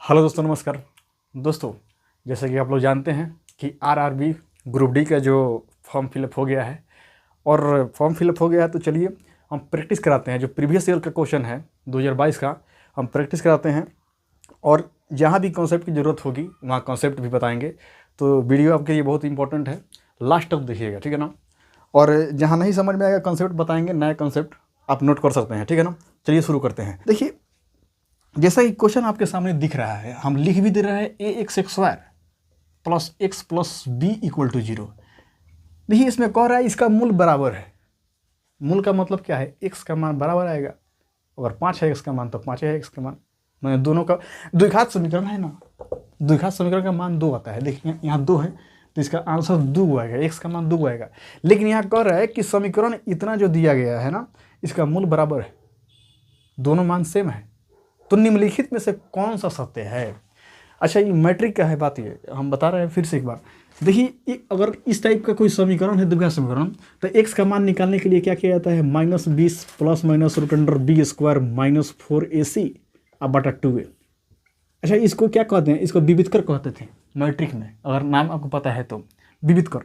Hello दोस्तों, नमस्कार। दोस्तों, जैसे कि आप लोग जानते हैं कि आरआरबी ग्रुप डी का जो फॉर्म फिलअप हो गया है और फॉर्म फिलअप हो गया है तो चलिए हम प्रैक्टिस कराते हैं। जो प्रीवियस ईयर का क्वेश्चन है 2022 का, हम प्रैक्टिस कराते हैं और जहाँ भी कॉन्सेप्ट की ज़रूरत होगी वहाँ कॉन्सेप्ट भी बताएंगे। तो वीडियो आपके लिए बहुत इंपॉर्टेंट है, लास्ट तक देखिएगा, ठीक है ना। और जहाँ नहीं समझ में आएगा कॉन्सेप्ट बताएंगे, नया कॉन्सेप्ट आप नोट कर सकते हैं, ठीक है ना। चलिए शुरू करते हैं। देखिए, जैसा कि क्वेश्चन आपके सामने दिख रहा है, हम लिख भी दे रहे हैं A X square plus X plus B equal to 0। देखिए, इसमें कह रहा है इसका मूल बराबर है। मूल का मतलब क्या है? एक्स का मान बराबर आएगा। अगर 5 है एक्स का मान तो 5 है एक्स का मान। मैंने दोनों का द्विघात समीकरण है ना, द्विघात समीकरण का मान 2 आता है। देखिए यहाँ 2 है तो इसका आंसर 2 आएगा, एक्स का मान 2 आएगा। लेकिन यहाँ कह रहा है कि समीकरण इतना जो दिया गया है ना, इसका मूल बराबर है, दोनों मान सेम है। तो निम्नलिखित में से कौन सा सत्य है? अच्छा, ये मैट्रिक का है बात, ये हम बता रहे हैं फिर से एक बार। देखिए, अगर इस टाइप का कोई समीकरण है, द्विघात समीकरण, तो एक्स का मान निकालने के लिए क्या किया जाता है? -20 plus minus root under B square minus 4ac अब बटा 2a। अच्छा, इसको क्या कहते हैं? इसको विविधकर कहते थे मैट्रिक में, अगर नाम आपको पता है तो विविधकर।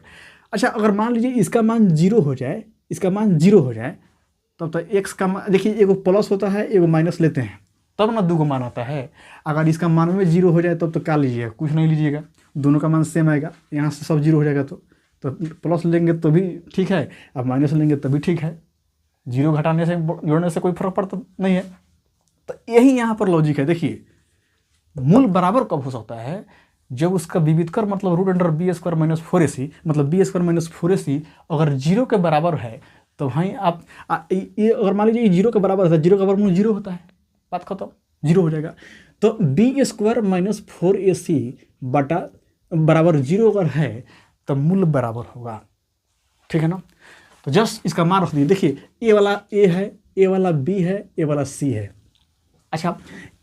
अच्छा, अगर मान लीजिए इसका मान 0 हो जाए, इसका मान 0 हो जाए, तब तो एक्स का मान, देखिए एगो प्लस होता है एगो माइनस लेते हैं तब ना 2 मान आता है। अगर इसका मान में 0 हो जाए तब तो क्या लीजिएगा? कुछ नहीं लीजिएगा, दोनों का मान सेम आएगा। यहाँ से सब 0 हो जाएगा तो प्लस लेंगे तो भी ठीक है, अब माइनस लेंगे तो भी ठीक है। 0 घटाने से जोड़ने से कोई फर्क पड़ता नहीं है। तो यही यहाँ पर लॉजिक है। देखिए, मूल बराबर कब हो सकता है? जब उसका विविधकर मतलब root under B square minus 4ac, मतलब बी स्क्वायर माइनस 4ac अगर 0 के बराबर है तो भाई आप ये अगर मान लीजिए 0 के बराबर है, 0 का वर्गमूल 0 होता है, बात खत्म, 0 हो जाएगा। तो बी स्क्वायर माइनस 4ac बटा बराबर 0 अगर है तो मूल बराबर होगा, ठीक है ना। तो जस्ट इसका मान रख दिए। देखिए, ए वाला ए है, ए वाला बी है, ए वाला सी है। अच्छा,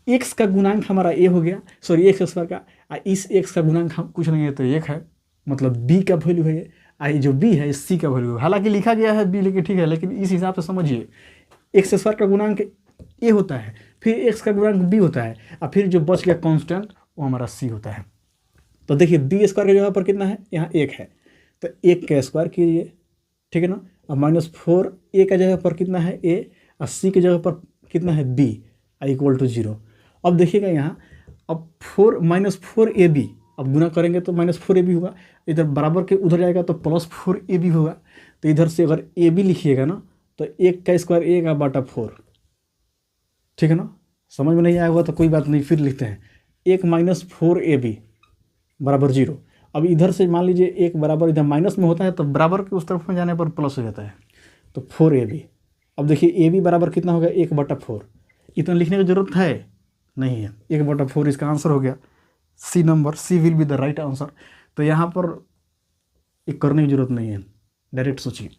एक्स का गुणांक हमारा ए हो गया, सॉरी एक्स स्क्वायर का, इस एक्स का गुणांक हम कुछ नहीं है तो 1 है, मतलब बी का वैल्यू है ये, जो बी है सी का वैल्यू है। हालांकि लिखा गया है बी, लेकिन ठीक है, लेकिन इस हिसाब से समझिए, एक्स स्क्वायर का गुणांक ए होता है, फिर एक्स का गुणांक बी होता है, और फिर जो बच गया कांस्टेंट वो हमारा सी होता है। तो देखिए, बी स्क्वायर की जगह पर कितना है? यहाँ 1 है, तो 1 का स्क्वायर कीजिए, ठीक है ना। और -4 ए का जगह पर कितना है? ए, और सी की जगह पर कितना है? B, equal to 0। अब देखिएगा यहाँ, अब -4ab, अब गुना करेंगे तो -4ab होगा, इधर बराबर के उधर जाएगा तो +4ab होगा। तो इधर से अगर ab लिखिएगा ना तो 1 का स्क्वायर 1 का बटा 4, ठीक है ना। समझ में नहीं आया होगा तो कोई बात नहीं, फिर लिखते हैं 1 -4ab बराबर 0। अब इधर से मान लीजिए 1 बराबर इधर माइनस में होता है तो बराबर के उस तरफ में जाने पर प्लस हो जाता है, तो 4ab। अब देखिए ab बराबर कितना हो गया? 1 बटा 4। इतना लिखने की जरूरत है नहीं है, 1 बटा 4 इसका आंसर हो गया। C number, C will be the right answer. तो यहाँ पर एक करने की जरूरत नहीं है, डायरेक्ट सोचिए,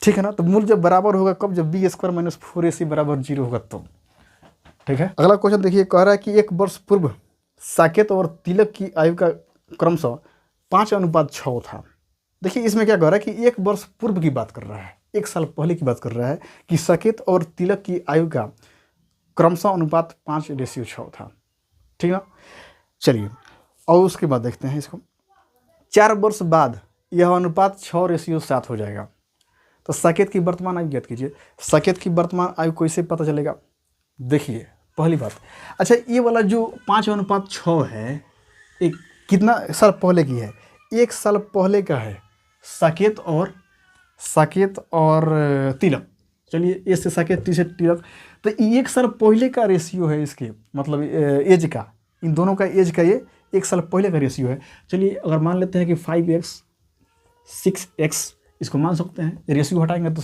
ठीक है ना। तो मूल जब बराबर होगा कब? जब बी स्क्वायर माइनस 4ac बराबर 0 होगा तो, ठीक है। अगला क्वेश्चन देखिए, कह रहा है कि 1 वर्ष पूर्व साकेत और तिलक की आयु का क्रमशः 5:6 था। देखिए, इसमें क्या कह रहा है कि 1 वर्ष पूर्व की बात कर रहा है, 1 साल पहले की बात कर रहा है कि साकेत और तिलक की आयु का क्रमशः अनुपात 5:6 था, ठीक है ना। चलिए, और उसके बाद देखते हैं इसको। 4 वर्ष बाद यह अनुपात 6:7 हो जाएगा। तो साकेत की वर्तमान आयु ज्ञात कीजिए। साकेत की वर्तमान आयु कैसे पता चलेगा? देखिए, पहली बात, अच्छा ये वाला जो 5:6 है, एक कितना साल पहले की है? 1 साल पहले का है साकेत और तिलक। चलिए, ए से साकेत, टी से तिलक, तो 1 साल पहले का रेशियो है इसके, मतलब एज का, इन दोनों का एज का ये 1 साल पहले का रेशियो है। चलिए, अगर मान लेते हैं कि 5x 6x, इसको मान सकते हैं, रेशियो हटाएंगे तो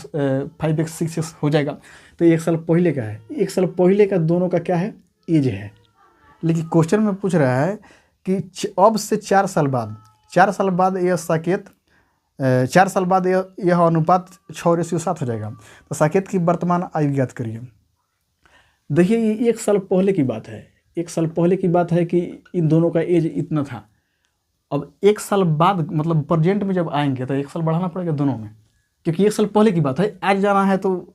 5x 6x हो जाएगा। तो 1 साल पहले का है, 1 साल पहले का दोनों का क्या है? एज है। लेकिन क्वेश्चन में पूछ रहा है कि अब से 4 साल बाद, 4 साल बाद यह साकेत, 4 साल बाद यह अनुपात 6:7 हो जाएगा। तो साकेत की वर्तमान आयु ज्ञात करिए। देखिए, ये 1 साल पहले की बात है, 1 साल पहले की बात है कि इन दोनों का एज इतना था। अब 1 साल बाद मतलब प्रेजेंट में जब आएंगे तो 1 साल बढ़ाना पड़ेगा दोनों में, क्योंकि 1 साल पहले की बात है। आज जाना है तो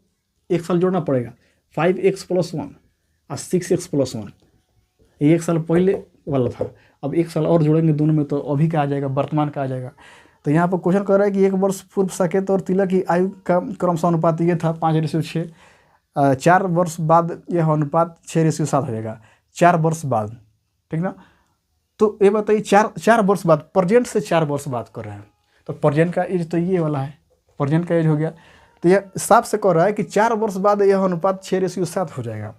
1 साल जोड़ना पड़ेगा, 5x + 1 और 6x + 1, ये 1 साल पहले वाला था, अब 1 साल और जोड़ेंगे दोनों में तो अभी का आ जाएगा, वर्तमान का आ जाएगा। तो यहाँ पर क्वेश्चन कर रहा है कि 1 वर्ष पूर्व साकेत और तिलक की आयु का क्रमशः अनुपात ये था 5:6। 4 वर्ष बाद यह अनुपात 6:7 हो जाएगा, 4 वर्ष बाद, ठीक ना। तो ये बताइए 4 वर्ष बाद, प्रेजेंट से 4 वर्ष बाद कर रहे हैं, तो प्रेजेंट का एज तो ये वाला है, प्रेजेंट का एज हो गया। तो यह साफ से कह रहा है कि 4 वर्ष बाद यह अनुपात 6:7 हो जाएगा।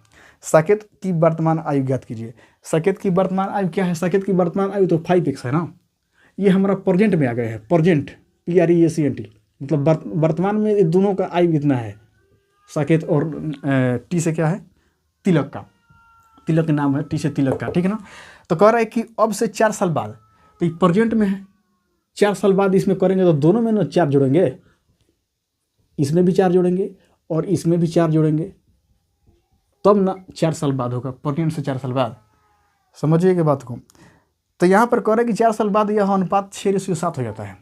साकेत की वर्तमान आयु ज्ञात कीजिए। साकेत की वर्तमान आयु क्या है? साकेत की वर्तमान आयु तो 5x है ना, ये हमारा प्रेजेंट में आ गया है, प्रेजेंट PRESENT, मतलब वर्तमान में दोनों का आयु कितना है, साकेत और टी से क्या है, तिलक का, तिलक का नाम है, टी से तिलक का, ठीक है ना। तो कह रहा है कि अब से 4 साल बाद, तो ये प्रेजेंट में है, 4 साल बाद इसमें करेंगे तो दोनों में ना 4 जोड़ेंगे, इसमें भी 4 जोड़ेंगे और इसमें भी 4 जोड़ेंगे, तब ना 4 साल बाद होगा, प्रेजेंट से 4 साल बाद, समझिए कि बात को। तो यहाँ पर कह रहा है कि 4 साल बाद यह अनुपात 6:7 हो जाता है,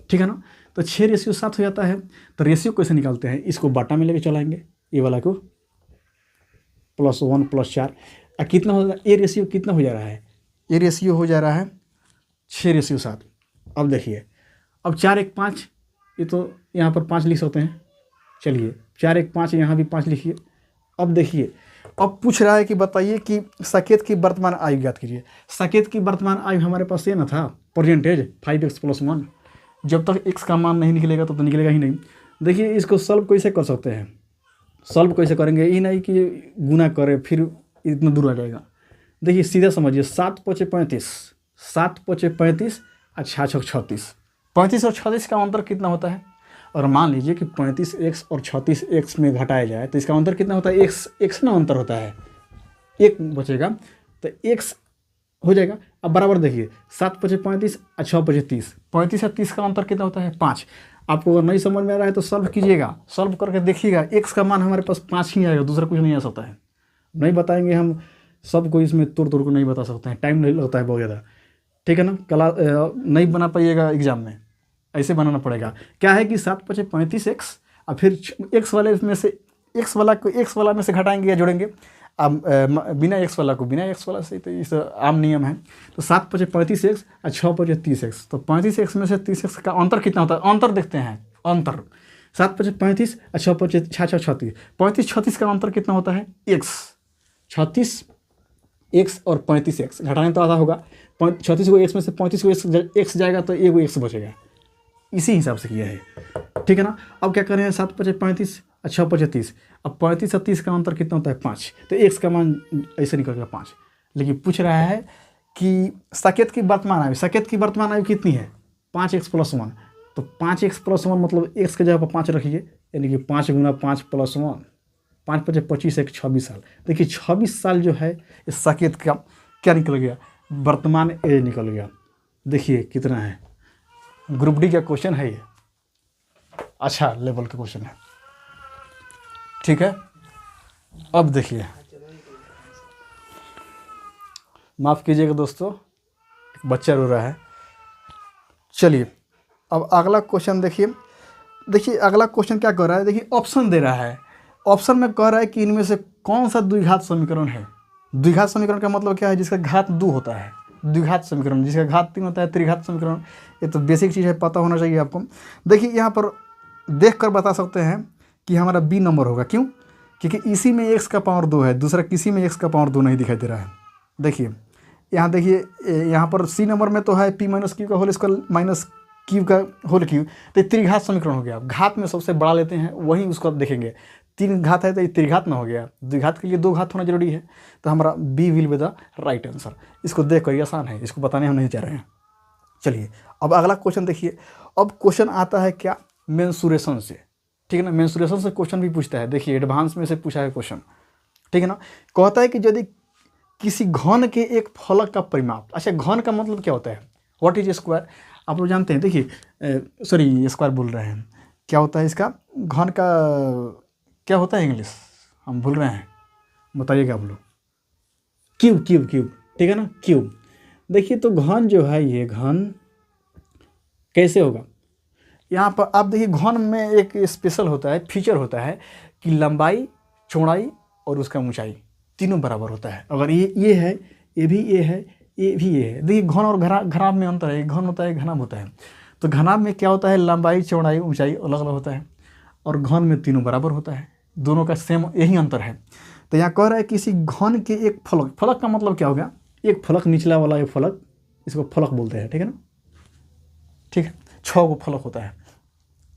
ठीक है ना। तो 6:7 हो जाता है, तो रेशियो कैसे निकालते हैं, इसको बाटा में लेके चलाएंगे, ये वाला को +1 +4, कितना होगा, ये रेशियो कितना हो जा रहा है, ये रेशियो हो जा रहा है 6:7। अब देखिए, अब 4 1 5, ये तो यहाँ पर 5 लिख सकते हैं, चलिए 4 1 5, यहाँ भी 5 लिखिए। अब देखिए, अब पूछ रहा है कि बताइए कि साकेत की वर्तमान आयु ज्ञात कीजिए। साकेत की वर्तमान आयु हमारे पास ये ना था, परसेंटेज 5x + 1, जब तक x का मान नहीं निकलेगा तो निकलेगा ही नहीं। देखिए इसको सॉल्व कैसे कर सकते हैं, सॉल्व कैसे करेंगे, ये नहीं कि गुना करें फिर इतना दूर आ जाएगा। देखिए सीधा समझिए, 7 × 5 = 35, 7 × 5 = 35 और 6 × 6 = 36, 35 और 36 का अंतर कितना होता है, और मान लीजिए कि 35x और 36x में घटाया जाए तो इसका अंतर कितना होता है, x ना अंतर होता है, 1 बचेगा तो x हो जाएगा। अब बराबर देखिए, 7 × 5 = 35 और 6 × 5 = 30, 35 और 30 का अंतर कितना होता है, 5। आपको अगर नहीं समझ में आ रहा है तो सॉल्व कीजिएगा, सॉल्व करके देखिएगा, x का मान हमारे पास 5 ही आएगा, दूसरा कुछ नहीं आ सकता है। नहीं बताएंगे हम सबको, इसमें तोड़ को नहीं बता सकते हैं, टाइम नहीं लगता है बहुत ज़्यादा, ठीक है ना। कला नहीं बना पाइएगा एग्जाम में, ऐसे बनाना पड़ेगा। क्या है कि 7 × 5 = 35x, और फिर x वाले में से x वाला में से घटाएंगे या जोड़ेंगे, अब बिना x वाला को बिना x वाला से, तो इस आम नियम है। तो 7 × 5 = 35x और 6 × 5 = 30x, तो 35x में से 30x का अंतर कितना होता है, अंतर देखते हैं, अंतर 7 × 5 = 35 और 6 × 5 = 6 × 6 = 36, 35 36 का अंतर कितना होता है, x, 36x और 35x घटाने तो आधा होगा, 36 को x में से 35 को x जाएगा तो एक x बचेगा, इसी हिसाब से किया है, ठीक है ना। अब क्या करें, 7 × 5 = 35 और 6 × 5 = 30, अब 35 और 30 का अंतर कितना होता है, 5, तो x का मान ऐसे निकल गया 5। लेकिन पूछ रहा है कि साकेत की वर्तमान आयु, साकेत की वर्तमान आयु कितनी है, 5x + 1, तो 5x + 1 मतलब x के जगह पर 5 रखिए, यानी कि 5 × 5 + 1, 5 × 5 = 25, 1 26 साल। देखिए 26 साल जो है इस साकेत का क्या निकल गया, वर्तमान एज निकल गया। देखिए कितना है, ग्रुप डी का क्वेश्चन है ये, अच्छा लेवल का क्वेश्चन है, ठीक है। अब देखिए, माफ़ कीजिएगा दोस्तों, बच्चा रो रहा है। चलिए अब अगला क्वेश्चन देखिए, देखिए अगला क्वेश्चन क्या कह रहा है, देखिए ऑप्शन दे रहा है, ऑप्शन में कह रहा है कि इनमें से कौन सा द्विघात समीकरण है। द्विघात समीकरण का मतलब क्या है, जिसका घात 2 होता है, द्विघात समीकरण, जिसका घात 3 होता है त्रिघात समीकरण। ये तो बेसिक चीज़ है, पता होना चाहिए आपको। देखिए यहाँ पर देखकर बता सकते हैं कि हमारा बी नंबर होगा, क्यों, क्योंकि इसी में x का पावर 2 है, दूसरा किसी में x का पावर 2 नहीं दिखाई दे रहा है। देखिए यहाँ देखिए, यहाँ पर सी नंबर में तो है p - q का होल स्क्वायर माइनस q का होल क्यूब, तो त्रिघात समीकरण हो गया। घात में सबसे बड़ा लेते हैं, वही उसको देखेंगे, 3 घात है तो ये त्रिघात ना हो गया, द्विघात के लिए 2 घात होना जरूरी है। तो हमारा B will be the right answer. इसको देख कर आसान है, इसको बताने हम नहीं चाह रहे हैं। चलिए अब अगला क्वेश्चन देखिए। अब क्वेश्चन आता है क्या, मेंसुरेशन से, ठीक है ना। मेंसुरेशन से क्वेश्चन भी पूछता है, देखिए एडवांस में से पूछा है क्वेश्चन, ठीक है ना। कहता है कि यदि किसी घन के एक फलक का परिमाप, अच्छा घन का मतलब क्या होता है, व्हाट इज स्क्वायर, आप लोग जानते हैं। देखिए सॉरी स्क्वायर बोल रहे हैं, क्या होता है इसका, घन का क्या होता है इंग्लिश हम भूल रहे हैं, बताइएगा आप लोग। क्यूब, क्यूब, क्यूब, ठीक है ना, क्यूब। देखिए तो घन जो है, ये घन कैसे होगा, यहाँ पर आप देखिए घन में एक स्पेशल होता है, फीचर होता है कि लंबाई, चौड़ाई और उसका ऊंचाई, तीनों बराबर होता है। अगर ये है, ये भी ये है, ये भी ये है। देखिए घन और घनाभ में अंतर है, घन होता है घनाभ होता है। तो घनाभ में क्या होता है, लंबाई चौड़ाई ऊंचाई अलग अलग होता है, और घन में तीनों बराबर होता है। दोनों का सेम यही अंतर है। तो यहाँ कह रहा है किसी घन के एक फलक, फलक का मतलब क्या हो गया, एक फलक निचला वाला एक फलक, इसको फलक बोलते हैं, ठीक है ना। ठीक है, 6 गो फलक होता है।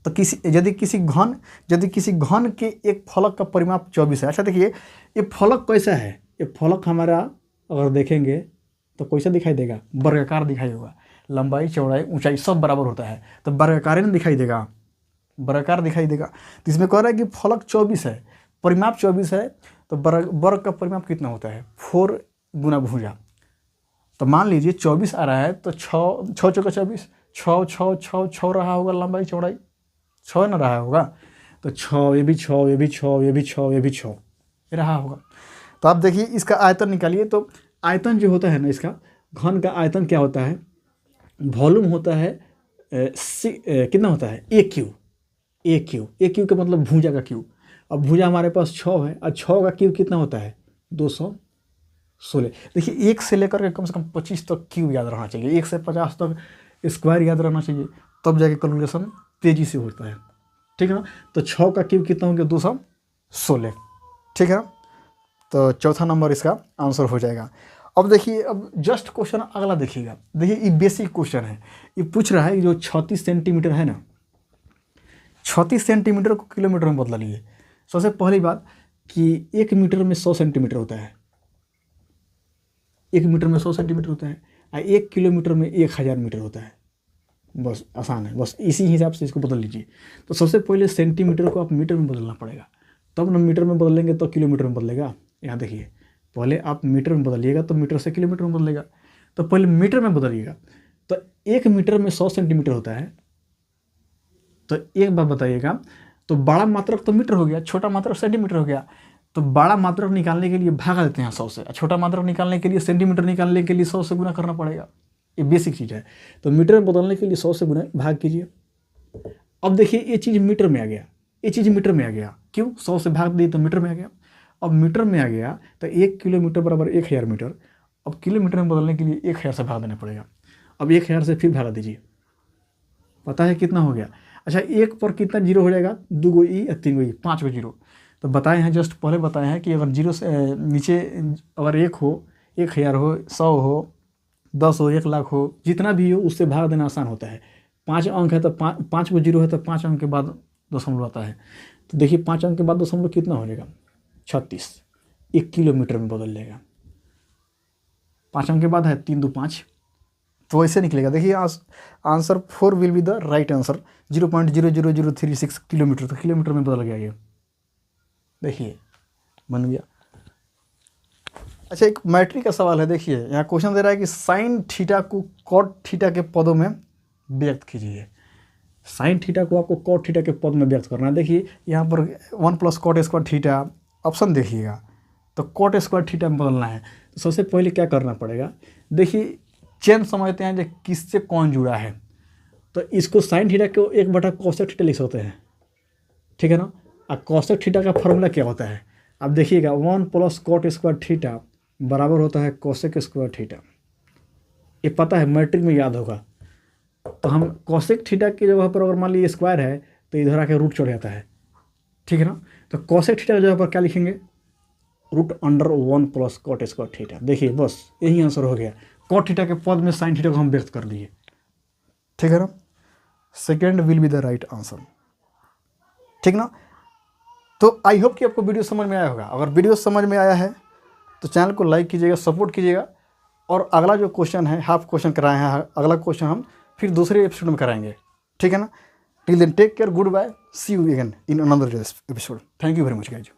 तो यदि किसी घन के एक फलक का परिमाप 24 है। अच्छा देखिए ये फलक कैसा है, ये फलक हमारा अगर देखेंगे तो कैसा दिखाई देगा, वर्गाकार दिखाई होगा। लंबाई चौड़ाई ऊंचाई सब बराबर होता है, तो वर्गाकार ही दिखाई देगा, वर्गाकार दिखाई देगा। तो इसमें कह रहा है कि फलक 24 है, परिमाप 24 है, तो वर्ग का परिमाप कितना होता है, 4 गुना भुजा। तो मान लीजिए 24 आ रहा है, तो 6 चौका 24, 6 6 6 6 रहा होगा, लंबाई चौड़ाई 6 ना रहा होगा। तो 6, ये भी 6, ये भी 6, ये भी 6, ये भी 6 ये रहा होगा। तो आप देखिए इसका आयतन निकालिए। तो आयतन जो होता है ना, इसका घन का आयतन क्या होता है, वॉल्यूम होता है कितना होता है, ए क्यू का मतलब भुजा का क्यू। अब भुजा हमारे पास 6 है, और 6 का क्यू कितना होता है, 216। देखिए 1 से लेकर के कम से कम 25 तक क्यू याद रहना चाहिए, 1 से 50 तक स्क्वायर याद रहना चाहिए, तब जाके कैलकुलेशन तेजी से होता है, ठीक है ना। तो 6 का क्यूब कितना हो गया, 216, ठीक है ना। तो चौथा नंबर इसका आंसर हो जाएगा। अब देखिए, अब जस्ट क्वेश्चन अगला देखिएगा। देखिए ये बेसिक क्वेश्चन है, ये पूछ रहा है जो 36 सेंटीमीटर है ना, 36 सेंटीमीटर को किलोमीटर में बदलिए। सबसे पहली बात कि 1 मीटर में 100 सेंटीमीटर होता है, 1 मीटर में 100 सेंटीमीटर होता है, और 1 किलोमीटर में 1000 मीटर होता है। बस आसान है, बस इसी हिसाब से इसको बदल लीजिए। तो सबसे पहले सेंटीमीटर को आप मीटर में बदलना पड़ेगा, तब ना मीटर में बदलेंगे तो किलोमीटर में बदलेगा। यहाँ देखिए, पहले आप मीटर में बदलिएगा तो मीटर से किलोमीटर में बदलेगा। तो पहले मीटर में बदलिएगा। तो 1 मीटर में 100 सेंटीमीटर होता है। तो एक बात बताइएगा, तो बड़ा मात्रक तो मीटर हो गया, छोटा मात्रक सेंटीमीटर हो गया। तो बड़ा मात्रक निकालने के लिए भागा देते हैं 100 से, छोटा मात्रक निकालने के लिए, सेंटीमीटर निकालने के लिए 100 से गुना करना पड़ेगा। ये बेसिक चीज़ है। तो मीटर में बदलने के लिए 100 से गुना भाग कीजिए। अब देखिए ये चीज़ मीटर में आ गया, ये चीज़ मीटर में आ गया, क्यों, 100 से भाग दी तो मीटर में आ गया। अब मीटर में आ गया तो 1 किलोमीटर बराबर 1000 मीटर। अब किलोमीटर में बदलने के लिए 1000 से भाग देना पड़ेगा। अब 1000 से फिर भागा दीजिए, पता है कितना हो गया। अच्छा, 1 पर कितना जीरो हो जाएगा, 2 गो ई या 3 गो ई, 5 गो जीरो। तो बताए हैं, जस्ट पहले बताए हैं कि अगर जीरो से नीचे अगर 1 हो, 1000 हो, 100 हो, 10 हो, 1 लाख हो, जितना भी हो उससे भाग देना आसान होता है। 5 अंक है तो 5 गो जीरो है, तो 5 अंक के बाद दशमलव आता है। तो देखिए 5 अंक के बाद दशमलव कितना हो जाएगा, 36। 1 किलोमीटर में बदल लेगा। 5 अंक के बाद है 3 2 5, तो ऐसे निकलेगा। देखिए answer 4 will be the right answer. 0.00036 kilometre, तो किलोमीटर में बदल गया ये, देखिए बन गया। अच्छा, एक मैट्रिक का सवाल है। देखिए यहाँ क्वेश्चन दे रहा है कि साइन थीटा को कॉट थीटा के पदों में व्यक्त कीजिए। साइन थीटा को आपको कॉट थीटा के पद में व्यक्त करना है। देखिए यहाँ पर 1 + कॉट स्क्वायर थीटा ऑप्शन देखिएगा, तो कॉट स्क्वायर थीटा में बदलना है। तो सबसे पहले क्या करना पड़ेगा, देखिए चेन समझते हैं जो किससे कौन जुड़ा है। तो इसको साइन थीटा को 1/कोसेक थीटा लिख सकते हैं, ठीक है ना। और कोसेक थीटा का फॉर्मूला क्या होता है, अब देखिएगा 1 + कॉट स्क्वायर थीटा बराबर होता है कोसेक स्क्वायर थीटा। ये पता है, मैट्रिक में याद होगा। तो हम कोसेक थीटा की जगह पर अगर मान लीजिए स्क्वायर है तो इधर आके रूट चढ़ जाता है, ठीक है ना। तो कोसेक थीटा की जगह पर क्या लिखेंगे, √1 + कॉट स्क्वायर थीटा। देखिए बस यही आंसर हो गया। कॉट थीटा के पद में साइन थीटा को हम व्यक्त कर दिए, ठीक है ना। Second will be the right answer, ठीक ना। तो आई होप कि आपको वीडियो समझ में आया होगा। अगर वीडियो समझ में आया है तो चैनल को लाइक कीजिएगा, सपोर्ट कीजिएगा। और अगला जो क्वेश्चन है, हाफ क्वेश्चन कराए हैं, अगला क्वेश्चन हम फिर दूसरे एपिसोड में कराएंगे, ठीक है ना। Till then take care, goodbye, see you again in another episode. Thank you very much guys.